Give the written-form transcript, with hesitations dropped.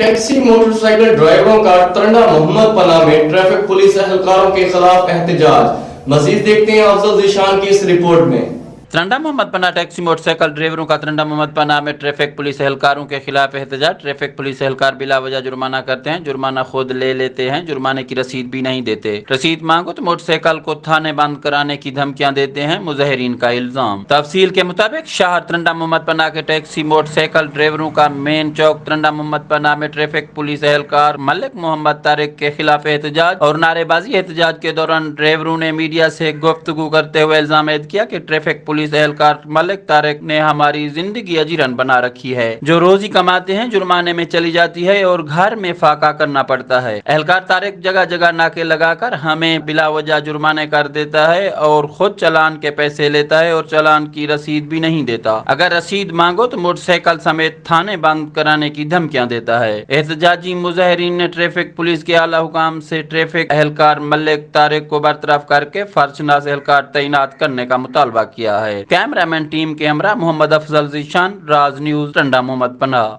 Taxi motorcycle ड्राइवरों का टरंडा मोहम्मद पनाह में ट्रैफिक पुलिस एहलकारों के खिलाफ एहतजाज। मजीद देखते हैं अफजल जीशान की इस रिपोर्ट में। तरंडा मोहम्मद पनाह टैक्सी मोटरसाइकिल ड्राइवरों का तरंडा मोहम्मद पनाह में ट्रैफिक पुलिस एहलकारों के खिलाफ एहतजाज। ट्रैफिक पुलिस एहलकार बिला वजह जुर्माना करते हैं, जुर्माना खुद ले लेते हैं, जुर्माने की रसीद भी नहीं देते। रसीद मांगो तो मोटरसाइकिल को थाने बंद कराने की धमकियां देते हैं, मुजाहिरीन का इल्जाम। तफसील के मुताबिक शहर तरंडा मोहम्मद पनाह के टैक्सी मोटरसाइकिल ड्राइवरों का मेन चौक तरंडा मोहम्मद पनाह में ट्रैफिक पुलिस एहलकार मलिक मोहम्मद तारिक के खिलाफ एहतजाज और नारेबाजी। एहतजाज के दौरान ड्राइवरों ने मीडिया से गुफ्तगू करते हुए इल्जाम ऐद किया कि ट्रैफिक पुलिस एहलकार मलिक तारिक ने हमारी जिंदगी अजीरन बना रखी है। जो रोजी कमाते हैं जुर्माने में चली जाती है और घर में फाका करना पड़ता है। एहलकार तारिक जगह जगह नाके लगाकर हमें बिला वजह जुर्माने कर देता है और खुद चालान के पैसे लेता है और चालान की रसीद भी नहीं देता। अगर रसीद मांगो तो मोटरसाइकिल समेत थाने बंद कराने की धमकियां देता है। एहतजाजी मुजाहिरीन ने ट्रैफिक पुलिस के आला हुकाम से ट्रैफिक एहलकार मलिक तारिक को बरतरफ करके फर्शनास एहलकार तैनात करने का मुतालबा किया है। कैमरामैन टीम के हमरा मोहम्मद अफजल जीशान, राज न्यूज, तरंडा मोहम्मद पनाह।